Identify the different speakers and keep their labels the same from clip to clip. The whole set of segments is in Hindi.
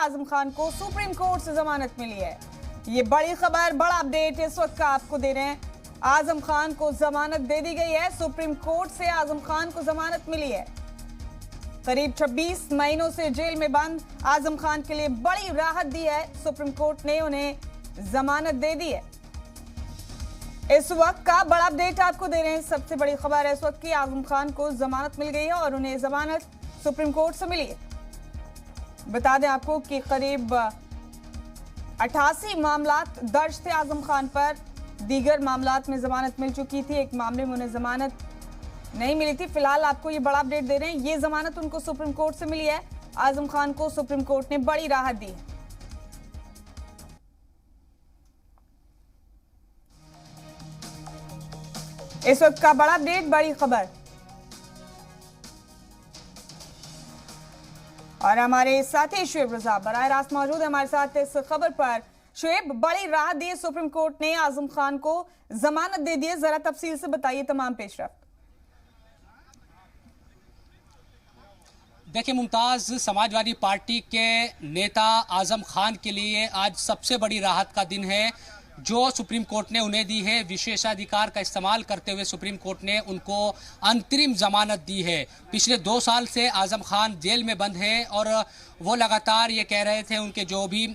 Speaker 1: आजम खान को सुप्रीम कोर्ट से जमानत मिली है। ये बड़ी खबर, बड़ा अपडेट इस वक्त का आपको दे रहे हैं। आजम खान को जमानत दे दी गई है। सुप्रीम कोर्ट से आजम खान को जमानत मिली है। करीब 26 महीनों से जेल में बंद आजम खान के लिए बड़ी राहत दी है। सुप्रीम कोर्ट ने उन्हें जमानत दे दी है। इस वक्त का बड़ा अपडेट आपको दे रहे हैं। सबसे बड़ी खबर है इस वक्त की, आजम खान को जमानत मिल गई है और उन्हें जमानत सुप्रीम कोर्ट से मिली है। बता दें आपको कि करीब 88 मामलात दर्ज थे आजम खान पर। दीगर मामलात में जमानत मिल चुकी थी। एक मामले में उन्हें जमानत नहीं मिली थी। फिलहाल आपको ये बड़ा अपडेट दे रहे हैं, ये जमानत उनको सुप्रीम कोर्ट से मिली है। आजम खान को सुप्रीम कोर्ट ने बड़ी राहत दी है। इस वक्त का बड़ा अपडेट, बड़ी खबर। और हमारे साथी शुएब रजा बराह रास्त मौजूद है हमारे साथ इस खबर पर। शुएब, बड़ी राहत दी सुप्रीम कोर्ट ने, आजम खान को जमानत दे दी है। जरा तफसील से बताइए तमाम पेशरफ्त।
Speaker 2: देखिए मुमताज, समाजवादी पार्टी के नेता आजम खान के लिए आज सबसे बड़ी राहत का दिन है जो सुप्रीम कोर्ट ने उन्हें दी है। विशेषाधिकार का इस्तेमाल करते हुए सुप्रीम कोर्ट ने उनको अंतरिम जमानत दी है। पिछले 2 साल से आजम खान जेल में बंद है और वो लगातार ये कह रहे थे, उनके जो भी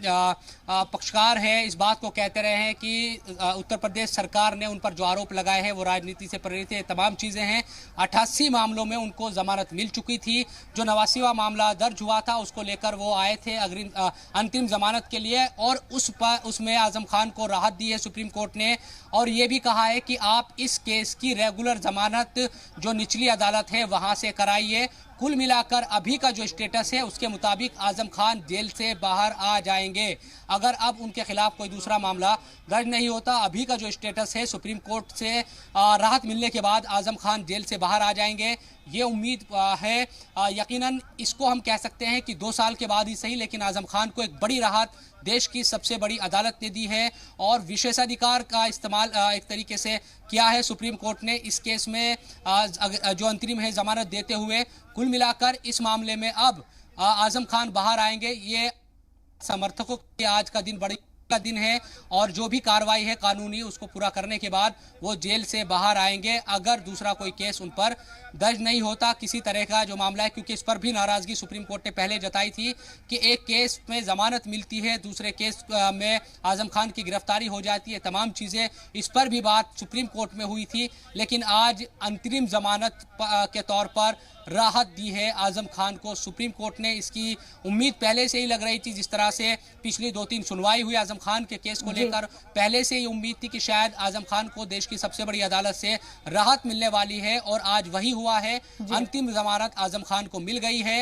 Speaker 2: पक्षकार हैं इस बात को कहते रहे हैं कि उत्तर प्रदेश सरकार ने उन पर जो आरोप लगाए हैं वो राजनीति से प्रेरित है। तमाम चीज़ें हैं। 88 मामलों में उनको जमानत मिल चुकी थी। जो 89वां मामला दर्ज हुआ था उसको लेकर वो आए थे अंतिम जमानत के लिए और उसमें आजम खान को राहत दी है सुप्रीम कोर्ट ने। और ये भी कहा है कि आप इस केस की रेगुलर जमानत जो निचली अदालत है वहाँ से कराइए। कुल मिलाकर अभी का जो स्टेटस है उसके मुताबिक आजम खान जेल से बाहर आ जाएंगे। अगर अब उनके खिलाफ कोई दूसरा मामला दर्ज नहीं होता, अभी का जो स्टेटस है सुप्रीम कोर्ट से राहत मिलने के बाद आजम खान जेल से बाहर आ जाएंगे। ये उम्मीद है। यकीनन इसको हम कह सकते हैं कि 2 साल के बाद ही सही, लेकिन आजम खान को एक बड़ी राहत देश की सबसे बड़ी अदालत ने दी है और विशेषाधिकार का इस्तेमाल एक तरीके से किया है सुप्रीम कोर्ट ने इस केस में जो अंतरिम है जमानत देते हुए। कुल मिलाकर इस मामले में अब आजम खान बाहर आएंगे। ये समर्थकों के आज का दिन बड़ी का दिन है और जो भी कार्रवाई है कानूनी उसको पूरा करने के बाद वो जेल से बाहर आएंगे अगर दूसरा कोई केस उन पर दर्ज नहीं होता, किसी तरह का जो मामला है। क्योंकि इस पर भी नाराजगी सुप्रीम कोर्ट ने पहले जताई थी कि एक केस में जमानत मिलती है, दूसरे केस में आजम खान की गिरफ्तारी हो जाती है। तमाम चीज़ें, इस पर भी बात सुप्रीम कोर्ट में हुई थी, लेकिन आज अंतरिम जमानत के तौर पर राहत दी है आजम खान को सुप्रीम कोर्ट ने। इसकी उम्मीद पहले से ही लग रही थी। जिस तरह से पिछली 2-3 सुनवाई हुई आजम खान के केस को लेकर, पहले से ही उम्मीद थी कि शायद आजम खान को देश की सबसे बड़ी अदालत से राहत मिलने वाली है और आज वही हुआ है। अंतिम जमानत आजम खान को मिल गई है